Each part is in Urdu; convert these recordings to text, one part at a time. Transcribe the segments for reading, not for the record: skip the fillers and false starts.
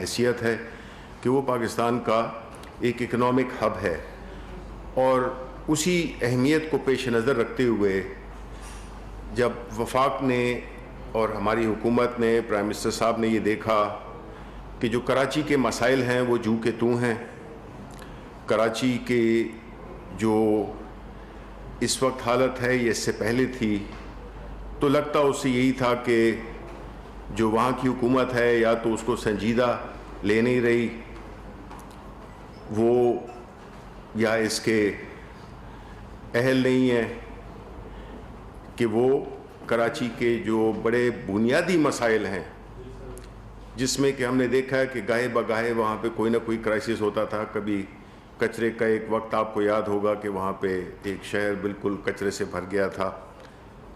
حیثیت ہے کہ وہ پاکستان کا ایک اکنامک ہب ہے، اور اسی اہمیت کو پیش نظر رکھتے ہوئے جب وفاق نے اور ہماری حکومت نے، پرائم منسٹر صاحب نے یہ دیکھا کہ جو کراچی کے مسائل ہیں وہ جو کہ تو ہیں، کراچی کے جو اس وقت حالت ہے یہ اس سے پہلے تھی، تو لگتا اس سے یہی تھا کہ جو وہاں کی حکومت ہے یا تو اس کو سنجیدہ لے نہیں رہی وہ، یا اس کے اہل نہیں ہے کہ وہ کراچی کے جو بڑے بنیادی مسائل ہیں، جس میں کہ ہم نے دیکھا ہے کہ گاہے بگاہے وہاں پہ کوئی نہ کوئی کرائسس ہوتا تھا. کبھی کچرے کا ایک وقت آپ کو یاد ہوگا کہ وہاں پہ ایک شہر بالکل کچرے سے بھر گیا تھا.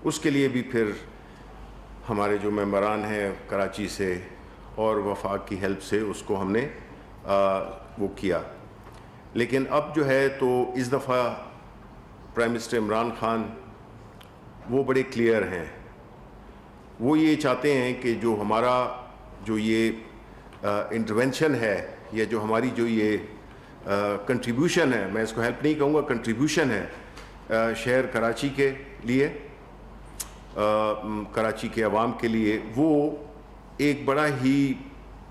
اس کے لیے بھی پھر ہمارے جو ممبران ہیں کراچی سے اور وفاق کی ہیلپ سے اس کو ہم نے وہ کیا. لیکن اب جو ہے تو اس دفعہ پرائم منسٹر عمران خان وہ بڑے کلیئر ہیں. وہ یہ چاہتے ہیں کہ جو ہمارا جو یہ انٹرونشن ہے یا جو ہماری جو یہ کنٹریبیوشن ہے، میں اس کو ہیلپ نہیں کہوں گا، کنٹریبیوشن ہے شہر کراچی کے لیے، کراچی کے عوام کے لیے، وہ ایک بڑا ہی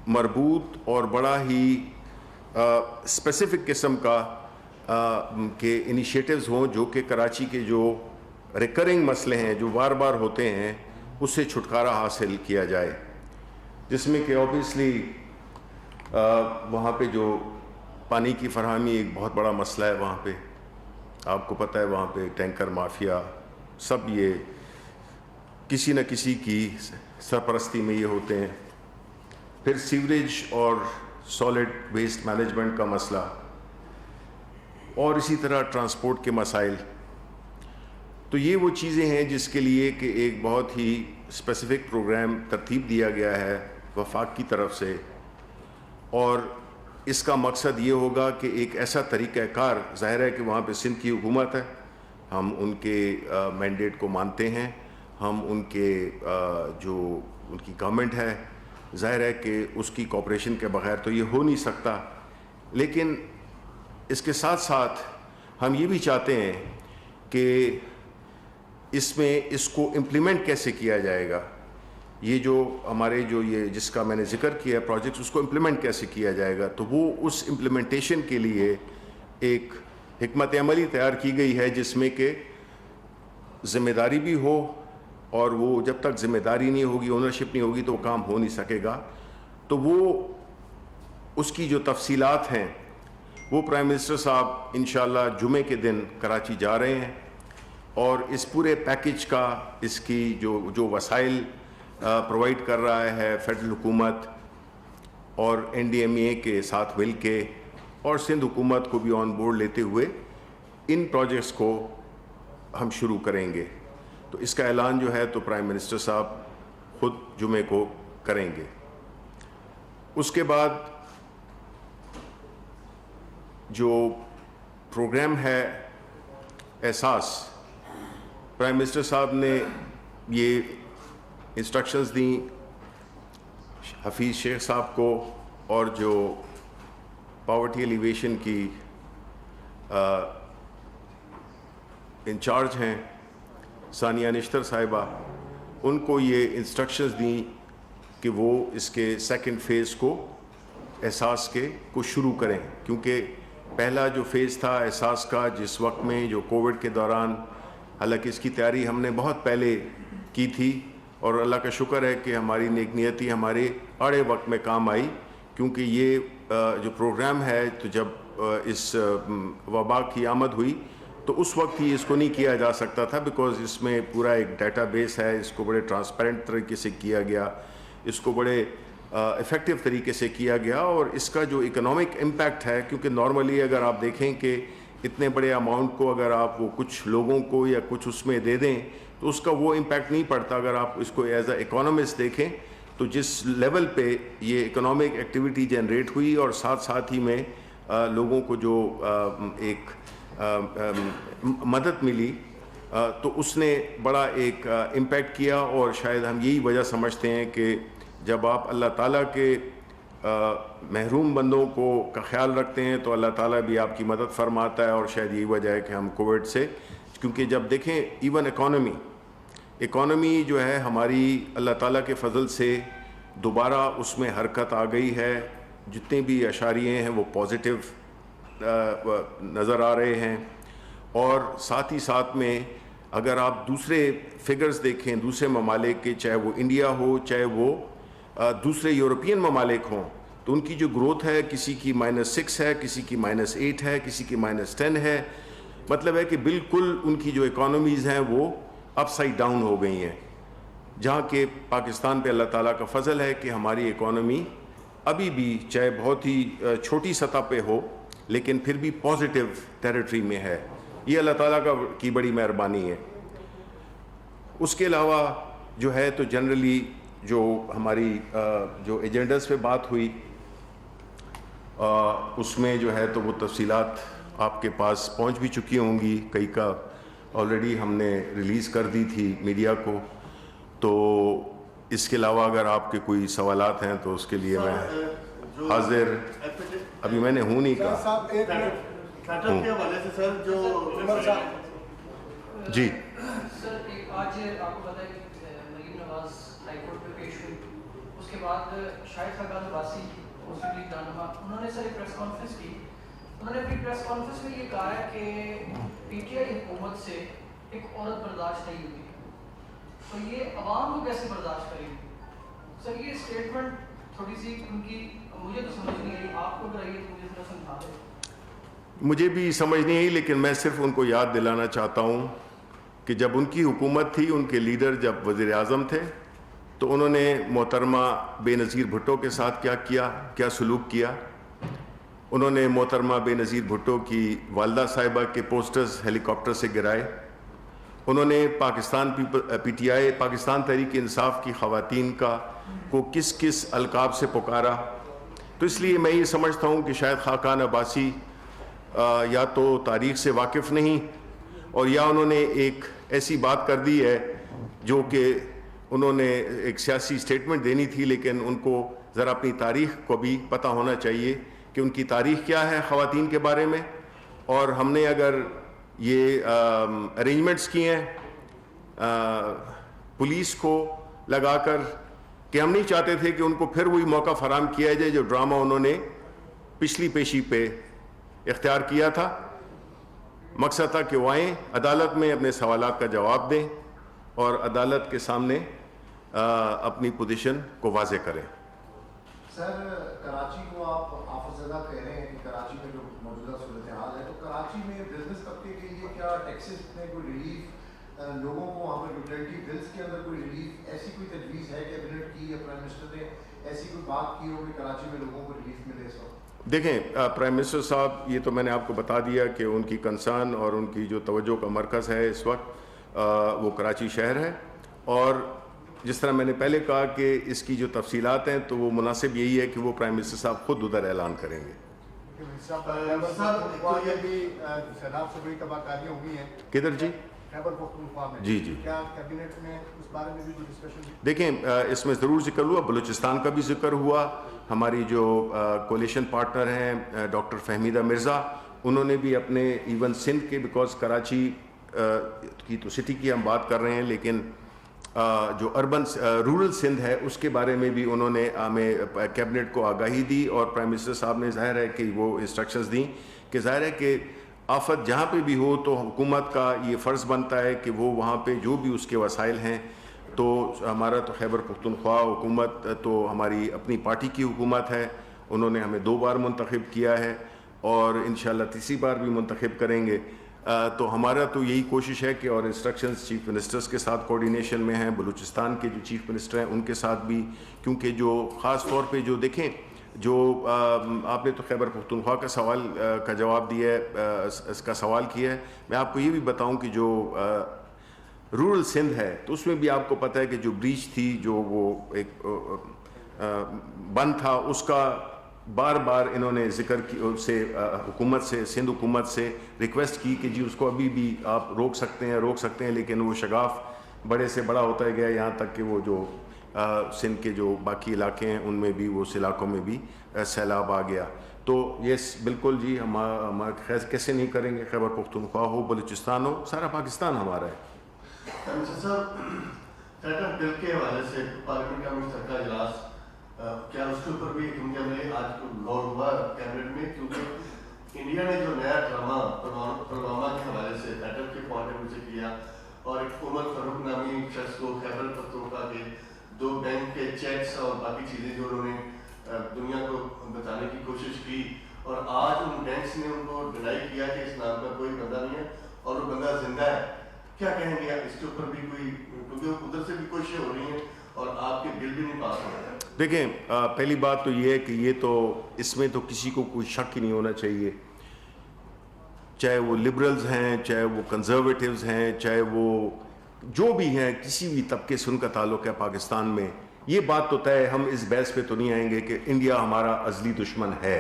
مربوط اور بڑا ہی اسپیسیفک قسم کا کہ انیشیٹوز ہوں جو کہ کراچی کے جو ریکرنگ مسئلے ہیں جو بار بار ہوتے ہیں اس سے چھٹکارا حاصل کیا جائے. جس میں کہ اوبیسلی وہاں پہ جو پانی کی فراہمی ایک بہت بڑا مسئلہ ہے. وہاں پہ آپ کو پتہ ہے وہاں پہ ٹینکر مافیا سب یہ کسی نہ کسی کی سرپرستی میں یہ ہوتے ہیں. پھر سیوریج اور سالڈ ویسٹ مینجمنٹ کا مسئلہ، اور اسی طرح ٹرانسپورٹ کے مسائل. تو یہ وہ چیزیں ہیں جس کے لیے کہ ایک بہت ہی اسپیسیفک پروگرام ترتیب دیا گیا ہے وفاق کی طرف سے، اور اس کا مقصد یہ ہوگا کہ ایک ایسا طریقہ کار، ظاہر ہے کہ وہاں پہ سندھ کی حکومت ہے، ہم ان کے مینڈیٹ کو مانتے ہیں، ہم ان کے جو ان کی گورنمنٹ ہے، ظاہر ہے کہ اس کی کوآپریشن کے بغیر تو یہ ہو نہیں سکتا. لیکن اس کے ساتھ ساتھ ہم یہ بھی چاہتے ہیں کہ اس میں اس کو امپلیمنٹ کیسے کیا جائے گا. یہ جو ہمارے جو یہ جس کا میں نے ذکر کیا پروجیکٹس، اس کو امپلیمنٹ کیسے کیا جائے گا. تو وہ اس امپلیمنٹیشن کے لیے ایک حکمت عملی تیار کی گئی ہے جس میں کہ ذمہ داری بھی ہو، اور وہ جب تک ذمہ داری نہیں ہوگی، اونرشپ نہیں ہوگی تو وہ کام ہو نہیں سکے گا. تو وہ اس کی جو تفصیلات ہیں وہ پرائم منسٹر صاحب انشاءاللہ جمعے کے دن کراچی جا رہے ہیں، اور اس پورے پیکج کا اس کی جو وسائل پرووائڈ کر رہا ہے فیڈرل حکومت اور NDMA کے ساتھ مل کے، اور سندھ حکومت کو بھی آن بورڈ لیتے ہوئے ان پروجیکٹس کو ہم شروع کریں گے. تو اس کا اعلان جو ہے تو پرائم منسٹر صاحب خود جمعے کو کریں گے. اس کے بعد جو پروگرام ہے احساس، پرائم منسٹر صاحب نے یہ انسٹرکشنز دیں حفیظ شیخ صاحب کو، اور جو پاورٹی ایلیویشن کی انچارج ہیں ثانیہ نشتر صاحبہ، ان کو یہ انسٹرکشنز دیں کہ وہ اس کے سیکنڈ فیز کو احساس کے کو شروع کریں. کیونکہ پہلا جو فیز تھا احساس کا جس وقت میں جو کووڈ کے دوران، حالانکہ اس کی تیاری ہم نے بہت پہلے کی تھی، اور اللہ کا شکر ہے کہ ہماری نیک نیتی ہمارے آڑے وقت میں کام آئی. کیونکہ یہ جو پروگرام ہے تو جب اس وبا کی آمد ہوئی تو اس وقت ہی اس کو نہیں کیا جا سکتا تھا، بیکاز اس میں پورا ایک ڈیٹا بیس ہے، اس کو بڑے ٹرانسپیرنٹ طریقے سے کیا گیا، اس کو بڑے افیکٹو طریقے سے کیا گیا. اور اس کا جو اکنامک امپیکٹ ہے، کیونکہ نارملی اگر آپ دیکھیں کہ اتنے بڑے اماؤنٹ کو اگر آپ وہ کچھ لوگوں کو یا کچھ اس میں دے دیں تو اس کا وہ امپیکٹ نہیں پڑتا. اگر آپ اس کو ایز اے اکانومسٹ دیکھیں تو جس لیول پہ یہ اکنامک ایکٹیویٹی جنریٹ ہوئی اور ساتھ ہی میں لوگوں کو جو ایک مدد ملی، تو اس نے بڑا ایک امپیکٹ کیا. اور شاید ہم یہی وجہ سمجھتے ہیں کہ جب آپ اللہ تعالیٰ کے محروم بندوں کو کا خیال رکھتے ہیں تو اللہ تعالیٰ بھی آپ کی مدد فرماتا ہے. اور شاید یہی وجہ ہے کہ ہم کووڈ سے, کیونکہ جب دیکھیں ایون اکانومی جو ہے ہماری اللہ تعالیٰ کے فضل سے دوبارہ اس میں حرکت آ گئی ہے. جتنے بھی اشاریے ہیں وہ پازیٹیو نظر آ رہے ہیں. اور ساتھ ہی ساتھ میں اگر آپ دوسرے فگرز دیکھیں دوسرے ممالک کے, چاہے وہ انڈیا ہو چاہے وہ دوسرے یورپین ممالک ہوں, تو ان کی جو گروتھ ہے کسی کی -6 ہے, کسی کی -8 ہے, کسی کی -10 ہے. مطلب ہے کہ بالکل ان کی جو اکانومیز ہیں وہ اپ سائڈ ڈاؤن ہو گئی ہیں. جہاں کہ پاکستان پہ اللہ تعالیٰ کا فضل ہے کہ ہماری اکانومی ابھی بھی چاہے بہت ہی چھوٹی سطح پہ ہو لیکن پھر بھی پازیٹیو ٹیریٹری میں ہے. یہ اللہ تعالیٰ کی بڑی مہربانی ہے. اس کے علاوہ جو ہے تو جنرلی جو ہماری جو ایجنڈاز پہ بات ہوئی اس میں جو ہے تو وہ تفصیلات آپ کے پاس پہنچ بھی چکی ہوں گی. کئی کا آلریڈی ہم نے ریلیز کر دی تھی میڈیا کو. تو اس کے علاوہ اگر آپ کے کوئی سوالات ہیں تو اس کے لیے میں حاضر, ابھی میں نے ہوں نہیں کہا. جی سر, آج آپ کو پتا ہے کہ مریم نواز ہائی کورٹ میں پیش ہوئی, اس کے بعد شاہد خاقان عباسی مسلم لیگ رہنما انہوں نے سر ایک پریس کانفرنس کی. انہوں نے اپنی پریس کانفرنس میں یہ کہا ہے کہ پی ٹی آئی حکومت سے ایک عورت برداشت نہیں ہوئی, تو یہ عوام کو کیسے برداشت کرے گی؟ سر یہ اسٹیٹمنٹ تھوڑی سی ان کی مجھے تو سمجھ نہیں آئی, آپ کو اگر آئیے تو مجھے تھوڑا سمجھا دیں. مجھے بھی سمجھ نہیں آئی, لیکن میں صرف ان کو یاد دلانا چاہتا ہوں کہ جب ان کی حکومت تھی, ان کے لیڈر جب وزیر اعظم تھے, تو انہوں نے محترمہ بے نظیر بھٹو کے ساتھ کیا سلوک کیا. انہوں نے محترمہ بے نظیر بھٹو کی والدہ صاحبہ کے پوسٹرز ہیلی کاپٹر سے گرائے. انہوں نے P T I Pakistan Tehreek Insaf کی خواتین کو کس القاب سے پکارا. تو اس لیے میں یہ سمجھتا ہوں کہ شاید خاقان عباسی یا تو تاریخ سے واقف نہیں, اور یا انہوں نے ایک ایسی بات کر دی ہے جو کہ انہوں نے ایک سیاسی اسٹیٹمنٹ دینی تھی, لیکن ان کو ذرا اپنی تاریخ کو بھی پتہ ہونا چاہیے کہ ان کی تاریخ کیا ہے خواتین کے بارے میں. اور ہم نے اگر یہ ارینجمنٹس کیے ہیں پولیس کو لگا کر, کہ ہم نہیں چاہتے تھے کہ ان کو پھر وہی موقع فراہم کیا جائے جو ڈرامہ انہوں نے پچھلی پیشی پہ اختیار کیا تھا. مقصد تھا کہ وہ آئیں عدالت میں اپنے سوالات کا جواب دیں اور عدالت کے سامنے اپنی پوزیشن کو واضح کریں. سر, کراچی کو آپ آفت زدہ کہہ رہے ہیں کہ کراچی میں جو موجودہ صورتحال ہے, تو کراچی میں بزنس طبقے کے لیے کیا ٹیکسز میں کوئی ریلیف, لوگوں کو وہاں پر یوٹیلٹی بلز کے اندر کوئی ریلیف, ایسی کوئی تجویز ہے کیبنٹ کی یا پرائم منسٹر نے ایسی کوئی بات کی ہو کہ کراچی میں لوگوں کو ریلیف ملے اس وقت؟ دیکھیں پرائم منسٹر صاحب, یہ تو میں نے آپ کو بتا دیا کہ ان کی کنسرن اور ان کی جو توجہ کا مرکز ہے اس وقت وہ کراچی شہر ہے. اور جس طرح میں نے پہلے کہا کہ اس کی جو تفصیلات ہیں تو وہ مناسب یہی ہے کہ وہ پرائم منسٹر صاحب خود ادھر اعلان کریں گے. کدھر جی؟ جی جی دیکھیں اس میں ضرور ذکر ہوا, بلوچستان کا بھی ذکر ہوا. ہماری جو کولیشن پارٹنر ہیں ڈاکٹر فہمیدہ مرزا, انہوں نے بھی اپنے ایون سندھ کے, بیکاز کراچی کی تو سٹی کی ہم بات کر رہے ہیں, لیکن جو اربن رورل سندھ ہے اس کے بارے میں بھی انہوں نے ہمیں کیبنٹ کو آگاہی دی. اور پرائم منسٹر صاحب نے ظاہر ہے کہ وہ انسٹرکشنز دیں کہ ظاہر ہے کہ آفت جہاں پہ بھی ہو تو حکومت کا یہ فرض بنتا ہے کہ وہ وہاں پہ جو بھی اس کے وسائل ہیں, تو ہمارا تو خیبر پختونخوا حکومت تو ہماری اپنی پارٹی کی حکومت ہے, انہوں نے ہمیں 2 بار منتخب کیا ہے اور انشاءاللہ تیسری بار بھی منتخب کریں گے. تو ہمارا تو یہی کوشش ہے کہ, اور انسٹرکشنز چیف منسٹرز کے ساتھ کوارڈینیشن میں ہیں, بلوچستان کے جو چیف منسٹر ہیں ان کے ساتھ بھی, کیونکہ جو خاص طور پہ جو دیکھیں جو آپ نے تو خیبر پختونخوا کا سوال کا جواب دیا ہے, اس کا سوال کیا ہے. میں آپ کو یہ بھی بتاؤں کہ جو رورل سندھ ہے تو اس میں بھی آپ کو پتہ ہے کہ جو بریچ تھی, جو وہ ایک بند تھا, اس کا بار بار انہوں نے ذکر کی سے حکومت سے, سندھ حکومت سے ریکویسٹ کی کہ جی اس کو ابھی بھی آپ روک سکتے ہیں, لیکن وہ شگاف بڑے سے بڑا ہوتا گیا یہاں تک کہ وہ جو سندھ کے جو باقی علاقے ہیں ان میں بھی وہ اس علاقوں میں بھی سیلاب آ گیا. تو یس بالکل جی ہم کیسے نہیں کریں گے, خیبر پختونخوا ہو, بلوچستان ہو, سارا پاکستان ہمارا ہے. فیڈرل بل کے حوالے سے پارلیمنٹ کا مشترکہ اجلاس کیا اس کے اوپر بھی انڈیا میں آج غور ہوا کیبنٹ میں, کیونکہ انڈیا نے جو نیا ڈرامہ پلوامہ کے حوالے سے فیڈرل کے پوائنٹ آف ویو سے کیا اور ایک عمر فاروق نامی شخص کو خیبر پختونخوا کے 2 بینک کے چیکس اور باقی چیزیں جو انہوں نے دنیا کو بتانے کی کوشش کی, اور آج ان بینکس نے ان کو ڈینائی کیا کہ اس نام کا کوئی بندہ نہیں ہے اور وہ بندہ زندہ ہے. کیا کہیں گے اس کے اوپر بھی کوئی, کیونکہ ادھر سے بھی کوششیں ہو رہی ہیں اور آپ کے بل بھی نہیں پاس ہو رہے ہیں. دیکھیں پہلی بات تو یہ ہے کہ یہ تو اس میں تو کسی کو کوئی شک ہی نہیں ہونا چاہیے, چاہے وہ لبرلز ہیں, چاہے وہ کنزرویٹیوز ہیں, چاہے وہ جو بھی ہیں, کسی بھی طبقے سے ان کا تعلق ہے پاکستان میں. یہ بات تو طے ہے, ہم اس بحث پہ تو نہیں آئیں گے کہ انڈیا ہمارا ازلی دشمن ہے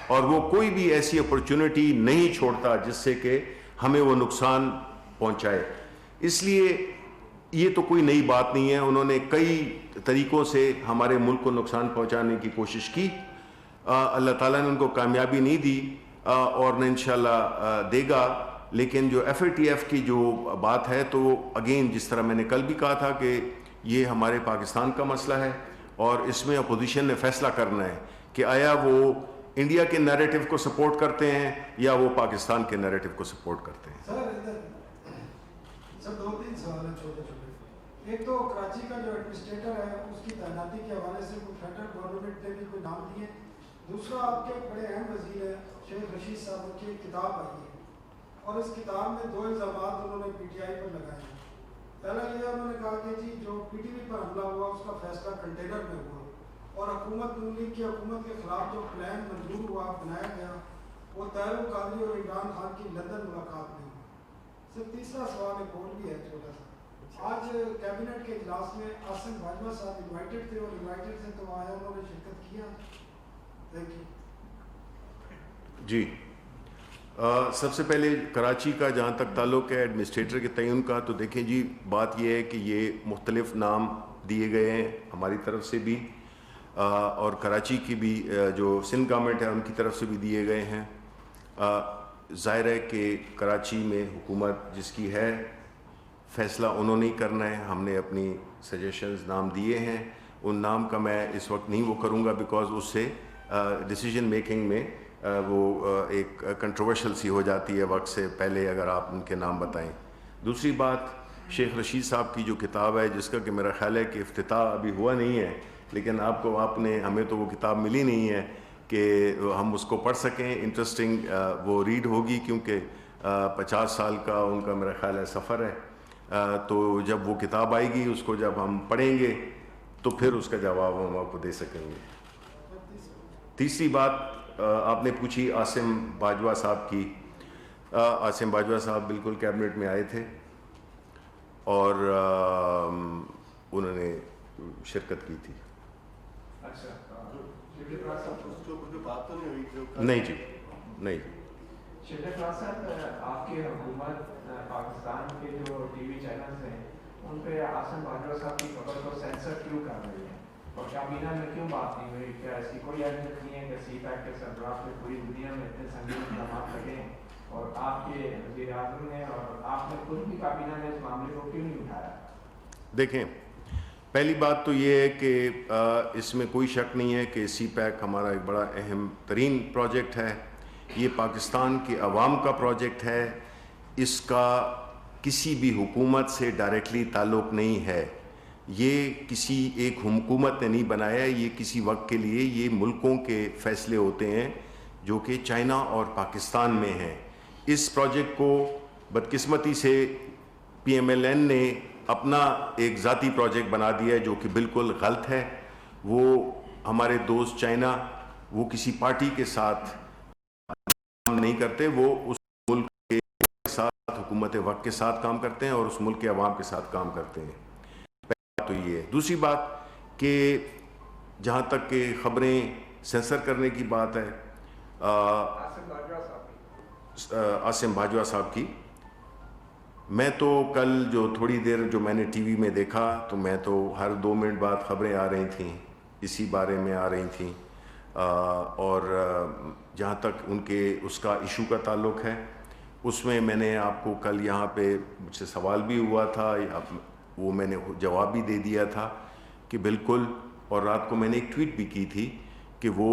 اور وہ کوئی بھی ایسی اپرچونٹی نہیں چھوڑتا جس سے کہ ہمیں وہ نقصان پہنچائے. اس لیے یہ تو کوئی نئی بات نہیں ہے, انہوں نے کئی طریقوں سے ہمارے ملک کو نقصان پہنچانے کی کوشش کی, اللہ تعالیٰ نے ان کو کامیابی نہیں دی اور نہ انشاءاللہ دے گا. لیکن جو FATF کی جو بات ہے تو اگین جس طرح میں نے کل بھی کہا تھا کہ یہ ہمارے پاکستان کا مسئلہ ہے اور اس میں اپوزیشن نے فیصلہ کرنا ہے کہ آیا وہ انڈیا کے نیریٹو کو سپورٹ کرتے ہیں یا وہ پاکستان کے نیریٹو کو سپورٹ کرتے ہیں. سر 2-3 سوال ہیں چھوٹے چھوٹے. ایک تو کراچی کا جو ایڈمنسٹریٹر ہے اس کی تعیناتی کے حوالے سے کوئی فیڈرل گورنمنٹ نے بھی کوئی نام دیے. دوسرا آپ کے بڑے اہم وزیر ہیں شیخ رشید صاحب کی ایک کتاب آئی ہے اور اس کتاب میں 2 الزامات انہوں نے PTI پر لگائے ہیں. پہلا یہ انہوں نے کہا کہ جی جو PTV پر حملہ ہوا اس کا فیصلہ کنٹینر میں ہوا اور حکومت نون لیگ کی حکومت کے خلاف جو پلان منظور ہوا بنایا گیا وہ طاہر القادری اور عمران خان کی لندن ملاقات میں ہوئی. سر تیسرا سوال ایک اور بھی ہے چھوٹا سا. آج کیبنٹ کے اجلاس میں آصم باجوہ صاحب انوائٹڈ تھے اور انوائٹڈ تھے تو آیا انہوں نے شرکت کیا. Thank you. جی سب سے پہلے کراچی کا جہاں تک تعلق ہے ایڈمنسٹریٹر کے تعین کا, تو دیکھیں جی بات یہ ہے کہ یہ مختلف نام دیے گئے ہیں ہماری طرف سے بھی اور کراچی کی بھی جو سندھ گورنمنٹ ہے ان کی طرف سے بھی دیے گئے ہیں. ظاہر ہے کہ کراچی میں حکومت جس کی ہے فیصلہ انہوں نے کرنا ہے. ہم نے اپنی سجیشنز نام دیے ہیں, ان نام کا میں اس وقت نہیں وہ کروں گا بیکاز اس سے ڈیسیجن میکنگ میں وہ ایک کنٹروورشل سی ہو جاتی ہے وقت سے پہلے اگر آپ ان کے نام بتائیں. دوسری بات شیخ رشید صاحب کی جو کتاب ہے جس کا کہ میرا خیال ہے کہ افتتاح ابھی ہوا نہیں ہے, لیکن آپ نے ہمیں تو وہ کتاب ملی نہیں ہے کہ ہم اس کو پڑھ سکیں. انٹرسٹنگ وہ ریڈ ہوگی کیونکہ 50 سال کا ان کا میرا خیال ہے سفر ہے. تو جب وہ کتاب آئے گی اس کو جب ہم پڑھیں گے تو پھر اس کا جواب ہم آپ کو دے سکیں گے. تیسری بات آپ نے پوچھی عاصم باجوہ صاحب کی. عاصم باجوہ صاحب بالکل کیبنٹ میں آئے تھے اور انہوں نے شرکت کی تھی. نہیں جی نہیں. شیخ راز صاحب آپ کی حکومت پاکستان کے جو ٹی وی چینلز ہیں ان پہ عاصم باجوہ صاحب کی خبر کو سینسر کیوں کر رہی ہے اور کابینہ میں کیوں بات نہیں ہوئی؟ کیا ایسی کوئی اہمیت نہیں ہے کہ سی پیک کے سربراہ پہ پوری دنیا میں اتنے سنگین اقدامات لگے ہیں اور آپ کے وزیر اعظم نے اور آپ نے خود بھی کابینہ میں اس معاملے کو کیوں نہیں اٹھایا؟ دیکھیں پہلی بات تو یہ ہے کہ اس میں کوئی شک نہیں ہے کہ سی پیک ہمارا ایک بڑا اہم ترین پروجیکٹ ہے. یہ پاکستان کے عوام کا پروجیکٹ ہے, اس کا کسی بھی حکومت سے ڈائریکٹلی تعلق نہیں ہے. یہ کسی ایک حکومت نے نہیں بنایا, یہ کسی وقت کے لیے یہ ملکوں کے فیصلے ہوتے ہیں جو کہ چائنا اور پاکستان میں ہیں. اس پروجیکٹ کو بدقسمتی سے PMLN نے اپنا ایک ذاتی پروجیکٹ بنا دیا ہے جو کہ بالکل غلط ہے. وہ ہمارے دوست چائنا وہ کسی پارٹی کے ساتھ کام نہیں کرتے, وہ اس ملک کے ساتھ حکومت وقت کے ساتھ کام کرتے ہیں اور اس ملک کے عوام کے ساتھ کام کرتے ہیں. پہلی بات تو یہ ہے. دوسری بات کہ جہاں تک کہ خبریں سینسر کرنے کی بات ہے عاصم باجوہ صاحب کی, میں تو کل جو تھوڑی دیر جو میں نے ٹی وی میں دیکھا تو میں تو ہر 2 منٹ بعد خبریں آ رہی تھیں اسی بارے میں آ رہی تھیں، اور جہاں تک ان کے اس کا ایشو کا تعلق ہے اس میں نے آپ کو کل یہاں پہ مجھ سے سوال بھی ہوا تھا، وہ میں نے جواب بھی دے دیا تھا کہ بالکل، اور رات کو میں نے ایک ٹویٹ بھی کی تھی کہ وہ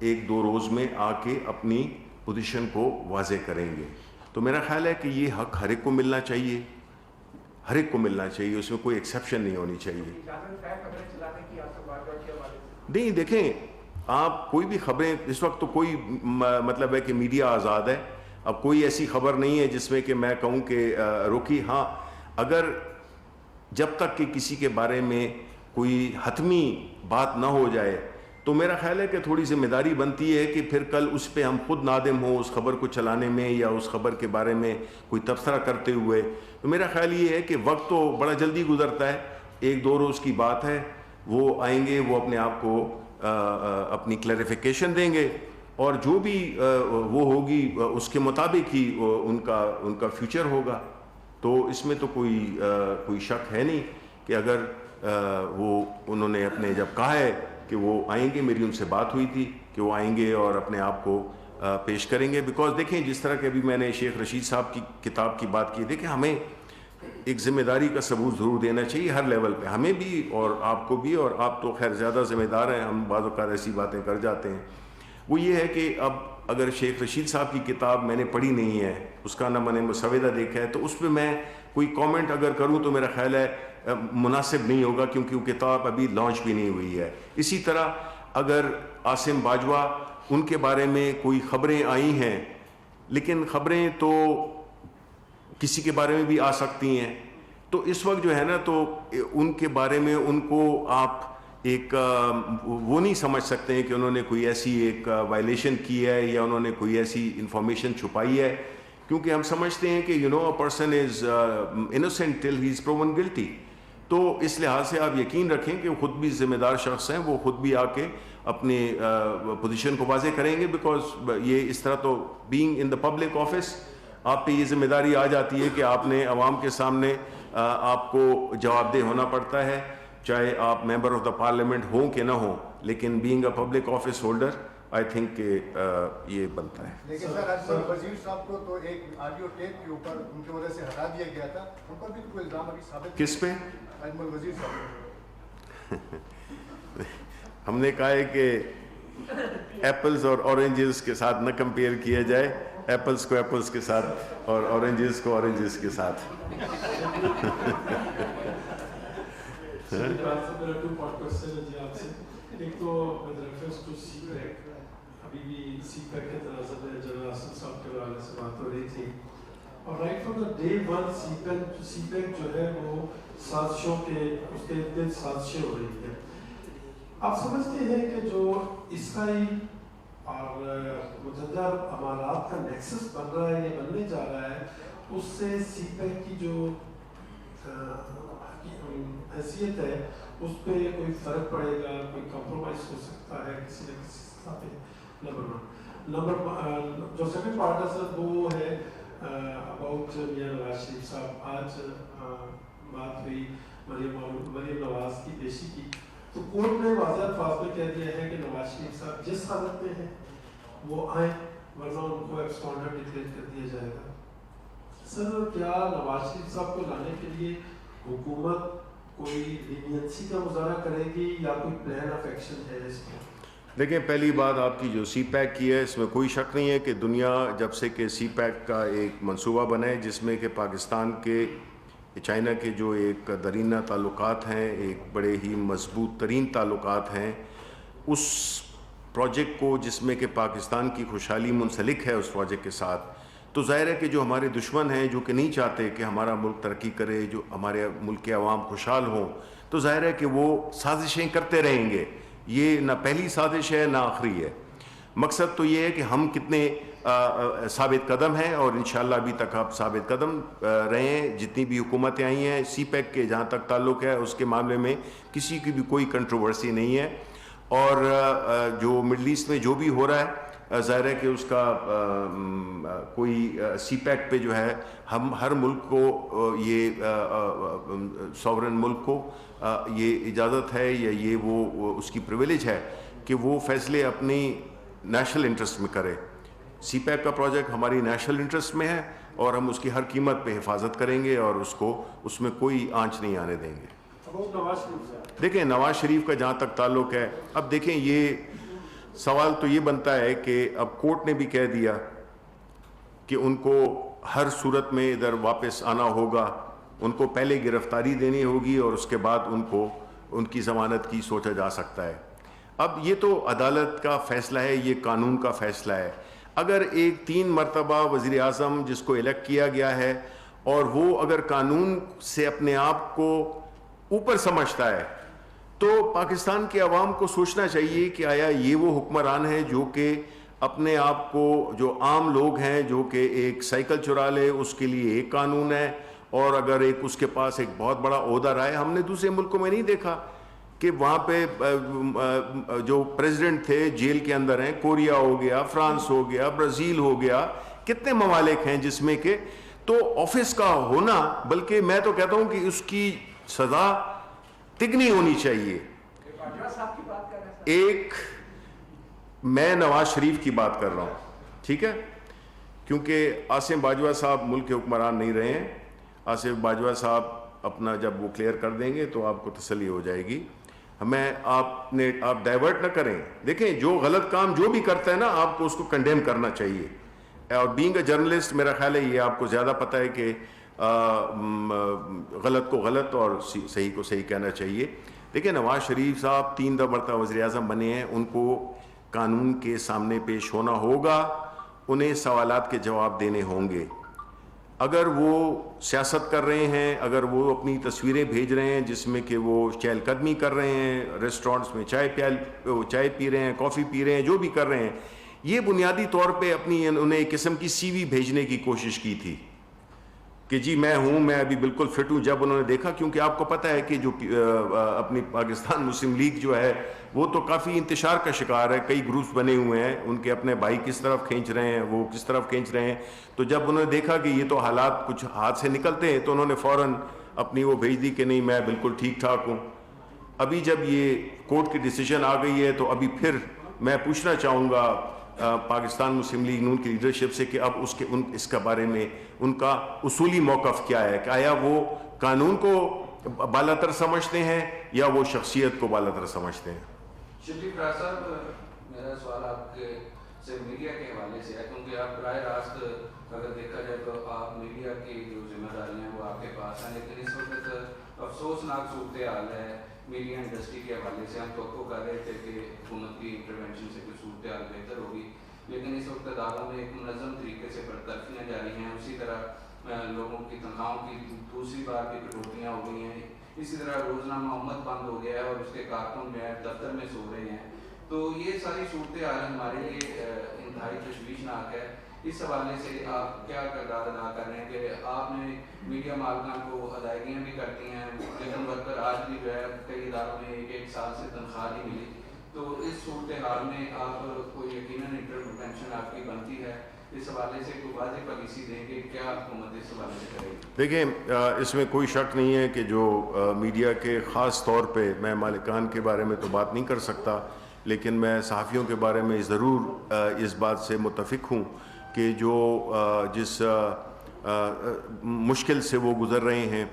1-2 روز میں آ کے اپنی پوزیشن کو واضح کریں گے۔ تو میرا خیال ہے کہ یہ حق ہر ایک کو ملنا چاہیے، ہر ایک کو ملنا چاہیے، اس میں کوئی ایکسیپشن نہیں ہونی چاہیے۔ نہیں دیکھیں، آپ کوئی بھی خبریں، اس وقت تو کوئی مطلب ہے کہ میڈیا آزاد ہے، اب کوئی ایسی خبر نہیں ہے جس میں کہ میں کہوں کہ روکی۔ ہاں، اگر جب تک کہ کسی کے بارے میں کوئی حتمی بات نہ ہو جائے تو میرا خیال ہے کہ تھوڑی ذمہ داری بنتی ہے کہ پھر کل اس پہ ہم خود نادم ہوں اس خبر کو چلانے میں یا اس خبر کے بارے میں کوئی تبصرہ کرتے ہوئے۔ تو میرا خیال یہ ہے کہ وقت تو بڑا جلدی گزرتا ہے، 1-2 روز کی بات ہے، وہ آئیں گے، وہ اپنے آپ کو اپنی کلیریفیکیشن دیں گے، اور جو بھی وہ ہوگی اس کے مطابق ہی ان کا فیوچر ہوگا۔ تو اس میں تو کوئی شک ہے نہیں کہ اگر وہ انہوں نے اپنے جب کہا ہے کہ وہ آئیں گے، میری ان سے بات ہوئی تھی کہ وہ آئیں گے اور اپنے آپ کو پیش کریں گے۔ بیکاز دیکھیں، جس طرح کہ ابھی میں نے شیخ رشید صاحب کی کتاب کی بات کی، دیکھیں ہمیں ایک ذمہ داری کا ثبوت ضرور دینا چاہیے ہر لیول پہ، ہمیں بھی اور آپ کو بھی، اور آپ تو خیر زیادہ ذمہ دار ہیں، ہم بعض اوقات ایسی باتیں کر جاتے ہیں۔ وہ یہ ہے کہ اب اگر شیخ رشید صاحب کی کتاب میں نے پڑھی نہیں ہے، اس کا نہ میں نے مسودہ دیکھا ہے، تو اس پہ میں کوئی کامنٹ اگر کروں تو میرا خیال ہے مناسب نہیں ہوگا، کیونکہ وہ کتاب ابھی لانچ بھی نہیں ہوئی ہے۔ اسی طرح اگر عاصم باجوہ، ان کے بارے میں کوئی خبریں آئی ہیں، لیکن خبریں تو کسی کے بارے میں بھی آ سکتی ہیں، تو اس وقت جو ہے نا، تو ان کے بارے میں ان کو آپ ایک وہ نہیں سمجھ سکتے ہیں کہ انہوں نے کوئی ایسی ایک وائلیشن کی ہے یا انہوں نے کوئی ایسی انفارمیشن چھپائی ہے، کیونکہ ہم سمجھتے ہیں کہ a person is innocent till he is proven guilty۔ تو اس لحاظ سے آپ یقین رکھیں کہ وہ خود بھی ذمہ دار شخص ہیں، وہ خود بھی آ کے اپنے پوزیشن کو واضح کریں گے، بیکاز یہ اس طرح تو being in the public office آپ پہ یہ ذمہ داری آ جاتی ہے کہ آپ نے عوام کے سامنے آپ کو جواب دہ ہونا پڑتا ہے، چاہے آپ ممبر آف دا پارلیمنٹ ہوں کہ نہ ہوں، لیکن being a public office holder I think کہ یہ بنتا ہے۔ لیکن سر اجمل وزیر صاحب کو تو ایک آڈیو ٹیپ کے اوپر ان کی وجہ سے ہٹا دیا گیا تھا، ان پر بھی کوئی الزام ابھی ثابت کس پہ؟ اجمل وزیر صاحب۔ ہم نے کہا ہے کہ ایپلز اور اورنجز کے ساتھ نہ کمپیئر کیا جائے، ایپلز کو ایپلز کے ساتھ اور اورنجز کو اورنجز کے ساتھ۔ ایک تو ابھی بھی سی پیک کے تناظر میں جنرل حسن صاحب کے حوالے سے بات ہو رہی تھی، اور right from the day one CPEC جو ہے وہ سازشوں کے اس کے ارد سازشیں ہو رہی ہیں۔ آپ سمجھتے ہیں کہ جو اسرائیل اور متحدہ امارات کا نیکسس بن رہا ہے یا بننے جا رہا ہے، اس سے سی پیک کی جو حیثیت ہے اس پہ کوئی فرق پڑے گا، کوئی کمپرومائز ہو سکتا ہے کسی نہ کسی سطح پہ؟ جو سیکنڈ پارٹ ہے سر وہ ہے اباؤٹ میاں نواز شریف صاحب۔ آج بات ہوئی مریم نواز کی پیشی کی، تو کورٹ نے واضح الفاظ میں کہہ دیا ہے کہ نواز شریف صاحب جس حالت میں ہیں وہ آئیں، ورنہ ان کو ایبسکانڈر ڈکلیئر کر دیا جائے گا۔ سر کیا نواز شریف صاحب کو لانے کے لیے حکومت کوئی لینینسی کا مظاہرہ کرے گی یا کوئی پلان آف ایکشن ہے اس میں؟ دیکھیں، پہلی بات آپ کی جو سی پیک کی ہے، اس میں کوئی شک نہیں ہے کہ دنیا جب سے کہ سی پیک کا ایک منصوبہ بنا ہے جس میں کہ پاکستان کے چائنا کے جو ایک درینہ تعلقات ہیں، ایک بڑے ہی مضبوط ترین تعلقات ہیں، اس پروجیکٹ کو جس میں کہ پاکستان کی خوشحالی منسلک ہے اس پروجیکٹ کے ساتھ، تو ظاہر ہے کہ جو ہمارے دشمن ہیں جو کہ نہیں چاہتے کہ ہمارا ملک ترقی کرے، جو ہمارے ملک کے عوام خوشحال ہوں، تو ظاہر ہے کہ وہ سازشیں کرتے رہیں گے۔ یہ نہ پہلی سازش ہے نہ آخری ہے۔ مقصد تو یہ ہے کہ ہم کتنے ثابت قدم ہیں، اور انشاءاللہ ابھی تک آپ ثابت قدم رہے ہیں۔ جتنی بھی حکومتیں آئی ہیں سی پیک کے جہاں تک تعلق ہے اس کے معاملے میں کسی کی بھی کوئی کنٹروورسی نہیں ہے، اور جو مڈل ایسٹ میں جو بھی ہو رہا ہے ظاہر ہے کہ اس کا کوئی سی پیک پہ جو ہے ہم ہر ملک کو یہ سورن ملک کو یہ اجازت ہے یا یہ وہ اس کی پریویلیج ہے کہ وہ فیصلے اپنی نیشنل انٹرسٹ میں کرے. سی پیک کا پروجیکٹ ہماری نیشنل انٹرسٹ میں ہے اور ہم اس کی ہر قیمت پہ حفاظت کریں گے اور اس میں کوئی آنچ نہیں آنے دیں گے. دیکھیں نواز شریف کا جہاں تک تعلق ہے, اب دیکھیں یہ سوال تو یہ بنتا ہے کہ اب کورٹ نے بھی کہہ دیا کہ ان کو ہر صورت میں ادھر واپس آنا ہوگا, ان کو پہلے گرفتاری دینی ہوگی اور اس کے بعد ان کی ضمانت کی سوچا جا سکتا ہے. اب یہ تو عدالت کا فیصلہ ہے, یہ قانون کا فیصلہ ہے. اگر ایک 3 مرتبہ وزیر اعظم جس کو الیکٹ کیا گیا ہے اور وہ اگر قانون سے اپنے آپ کو اوپر سمجھتا ہے تو پاکستان کے عوام کو سوچنا چاہیے کہ آیا یہ وہ حکمران ہے جو کہ اپنے آپ کو, جو عام لوگ ہیں جو کہ ایک سائیکل چرا لے اس کے لیے ایک قانون ہے, اور اگر ایک اس کے پاس ایک بہت بڑا عہدہ رہا ہے. ہم نے دوسرے ملکوں میں نہیں دیکھا کہ وہاں پہ جو پریزیڈنٹ تھے جیل کے اندر ہیں, کوریا ہو گیا, فرانس ہو گیا, برازیل ہو گیا, کتنے ممالک ہیں جس میں کہ تو آفس کا ہونا, بلکہ میں تو کہتا ہوں کہ اس کی سزا تگنی ہونی چاہیے. ایک میں نواز شریف کی بات کر رہا ہوں, ٹھیک ہے, کیونکہ عاصم باجوہ صاحب ملک کے حکمران نہیں رہے ہیں. عاصم باجوہ صاحب اپنا جب وہ کلیئر کر دیں گے تو آپ کو تسلی ہو جائے گی. آپ ڈائیورٹ نہ کریں. دیکھیں جو غلط کام جو بھی کرتا ہے نا, آپ کو اس کو کنڈیم کرنا چاہیے. اور بینگ اے جرنلسٹ میرا خیال ہے یہ آپ کو زیادہ پتہ ہے کہ غلط کو غلط اور صحیح کو صحیح کہنا چاہیے. دیکھیں نواز شریف صاحب 3 مرتبہ وزیر اعظم بنے ہیں, ان کو قانون کے سامنے پیش ہونا ہوگا, انہیں سوالات کے جواب دینے ہوں گے. اگر وہ سیاست کر رہے ہیں, اگر وہ اپنی تصویریں بھیج رہے ہیں جس میں کہ وہ چہل قدمی کر رہے ہیں, ریسٹورنٹس میں چائے پی رہے ہیں, کافی پی رہے ہیں, جو بھی کر رہے ہیں, یہ بنیادی طور پہ انہیں ایک قسم کی سی وی بھیجنے کی کوشش کی تھی کہ جی میں ہوں, میں ابھی بالکل فٹ ہوں. جب انہوں نے دیکھا, کیونکہ آپ کو پتہ ہے کہ جو اپنی پاکستان مسلم لیگ جو ہے وہ تو کافی انتشار کا شکار ہے, کئی گروپس بنے ہوئے ہیں, ان کے اپنے بھائی کس طرف کھینچ رہے ہیں, وہ کس طرف کھینچ رہے ہیں. تو جب انہوں نے دیکھا کہ یہ تو حالات کچھ ہاتھ سے نکلتے ہیں تو انہوں نے فوراً اپنی وہ بھیج دی کہ نہیں میں بالکل ٹھیک ٹھاک ہوں. ابھی جب یہ کورٹ کی ڈیسیجن آ گئی ہے تو ابھی پھر میں پوچھنا چاہوں گا پاکستان مسلم لیگ نون کی لیڈرشپ سے کہ اب اس کے بارے میں ان کا اصولی موقف کیا ہے, کہ آیا وہ قانون کو بالاتر سمجھتے ہیں یا وہ شخصیت کو بالاتر سمجھتے ہیں. شبلی فراز صاحب, میرا سوال آپ کے سے میڈیا کے حوالے سے ہے, کیونکہ آپ براہ راست اگر دیکھا جائے تو آپ میڈیا کی جو ذمہ داریاں ہیں وہ آپ کے پاس ہیں, لیکن اس وقت افسوسناک صورتحال ہے میڈیا انڈسٹری کے حوالے سے. ہم توقع کر رہے تھے کہ حکومت کی انٹروینشن سے کوئی صورتحال بہتر ہوگی, لیکن اس وقت اداروں میں ایک منظم طریقے سے برطرفیاں جاری ہیں. اسی طرح لوگوں کی تنخواہوں کی دوسری بار بھی کٹوتیاں ہو گئی ہیں. اسی طرح روزنامہ امت بند ہو گیا ہے اور اس کے کارکن جو ہے دفتر میں سو رہے ہیں. تو یہ ساری صورتحال ہمارے لیے انتہائی تشویشناک ہے. اس حوالے سے آپ کیا کردار ادا کر رہے ہیں کہ آپ نے میڈیا مالکان کو ادائیگیاں بھی کرتی ہیں, لیکن ورکر آج بھی جو ہے کئی اداروں میں 1 سال سے تنخواہ نہیں ملی. تو اس صورتحال میں آپ کو یقیناً انٹرونشن آپ کی بنتی ہے. اس حوالے سے کوئی واضح پالیسی دیں گے, کیا حکومت اس حوالے سے کرے گی؟ دیکھیں اس میں کوئی شک نہیں ہے کہ جو میڈیا کے خاص طور پہ, میں مالکان کے بارے میں تو بات نہیں کر سکتا, لیکن میں صحافیوں کے بارے میں ضرور اس بات سے متفق ہوں کہ جو جس مشکل سے وہ گزر رہے ہیں.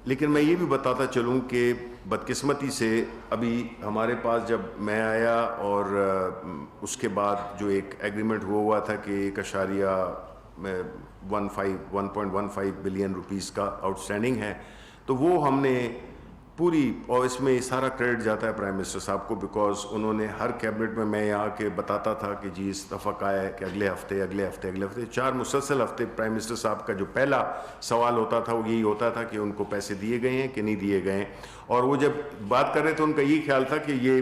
لیکن میں یہ بھی بتاتا چلوں کہ بدقسمتی سے ابھی ہمارے پاس جب میں آیا اور اس کے بعد جو ایک ایگریمنٹ ہوا تھا کہ 1.15 بلین روپیز کا آؤٹ اسٹینڈنگ ہے, تو وہ ہم نے پوری, اور اس میں سارا کریڈٹ جاتا ہے پرائم منسٹر صاحب کو, بیکاز انہوں نے ہر کیبنٹ میں یہاں کے بتاتا تھا کہ جی اتفاق آیا ہے کہ اگلے ہفتے 4 مسلسل ہفتے پرائم منسٹر صاحب کا جو پہلا سوال ہوتا تھا وہ یہی ہوتا تھا کہ ان کو پیسے دیے گئے ہیں کہ نہیں دیے گئے ہیں. اور وہ جب بات کر رہے تھے ان کا یہی خیال تھا کہ یہ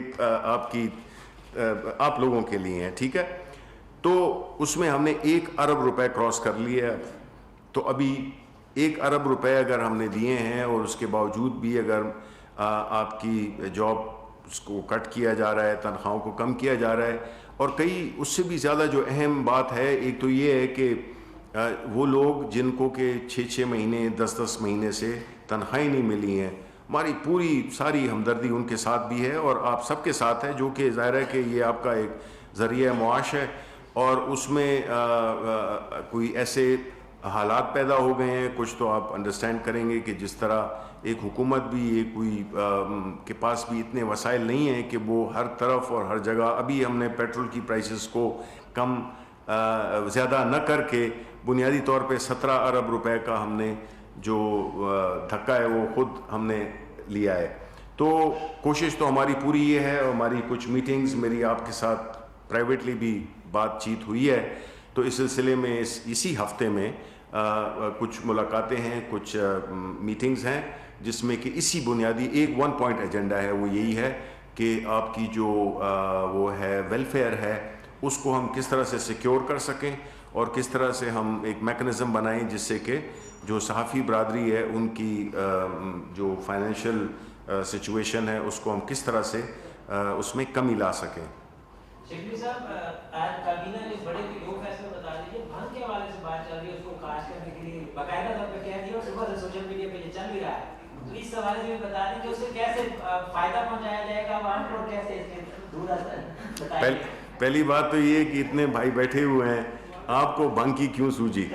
آپ لوگوں کے لیے ہیں, ٹھیک ہے. تو اس میں ہم نے 1 ارب روپے کراس کر لیا ہے. تو ابھی 1 ارب روپے اگر ہم نے دیے ہیں اور اس کے باوجود بھی اگر آپ کی جاب اس کو کٹ کیا جا رہا ہے, تنخواہوں کو کم کیا جا رہا ہے, اور کئی اس سے بھی زیادہ جو اہم بات ہے ایک تو یہ ہے کہ وہ لوگ جن کو کہ 6 مہینے 10 مہینے سے تنخواہیں نہیں ملی ہیں, ہماری پوری ساری ہمدردی ان کے ساتھ بھی ہے اور آپ سب کے ساتھ ہے, جو کہ ظاہر ہے کہ یہ آپ کا ایک ذریعہ معاش ہے, اور اس میں کوئی ایسے حالات پیدا ہو گئے ہیں, کچھ تو آپ انڈرسٹینڈ کریں گے کہ جس طرح ایک حکومت بھی ایک کوئی کے پاس بھی اتنے وسائل نہیں ہیں کہ وہ ہر طرف اور ہر جگہ, ابھی ہم نے پیٹرول کی پرائسز کو کم زیادہ نہ کر کے بنیادی طور پہ 17 ارب روپے کا ہم نے جو دھکا ہے وہ خود ہم نے لیا ہے. تو کوشش تو ہماری پوری یہ ہے, اور ہماری کچھ میٹنگز میری آپ کے ساتھ پرائیویٹلی بھی بات چیت ہوئی ہے, تو اس سلسلے میں اسی ہفتے میں کچھ ملاقاتیں ہیں, کچھ میٹنگز ہیں, جس میں کہ اسی بنیادی ایک 1 پوائنٹ ایجنڈا ہے, وہ یہی ہے کہ آپ کی جو وہ ہے ویلفیئر ہے اس کو ہم کس طرح سے سیکیور کر سکیں, اور کس طرح سے ہم ایک میکنزم بنائیں جس سے کہ جو صحافی برادری ہے ان کی جو فائنینشیل سچویشن ہے اس کو ہم کس طرح سے اس میں کمی لا سکیں. شکری صاحب, آج کابینہ نے بڑے دو فیصلے بتا دیے, بھنگ کے حوالے سے بات چل رہی ہے, اس کو کاش کرنے کے لیے باقاعدہ طور پہ کہہ دیا, اور صبح سے سوشل میڈیا پہ یہ چل بھی رہا ہے, تو اس حوالے سے بھی بتا دیں کہ اس سے کیسے فائدہ پہنچایا جائے گا, عوام کو کیسے اس کے دور بتائیں. پہلی بات تو یہ کہ اتنے بھائی بیٹھے ہوئے ہیں, آپ کو بھنگ کی کیوں سوجی؟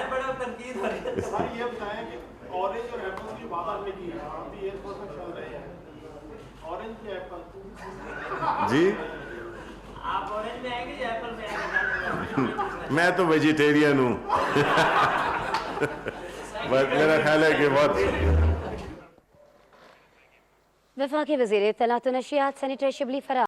بڑا تنقید ہو رہی ہے. یہ بتائیں کہ اورنج اور ایپل کی بات آپ نے کی ہے, آپ بھی ایئر فورس میں چل رہے ہیں, اورنج کی ایپل جی آپ اورنج میں آئیں گے یا ایپل میں آئیں گے؟ میں تو ویجیٹیرین ہوں, میرا خیال ہے کہ بہت. وفاقی وزیر اطلاعات و نشریات سینیٹر شبلی فرار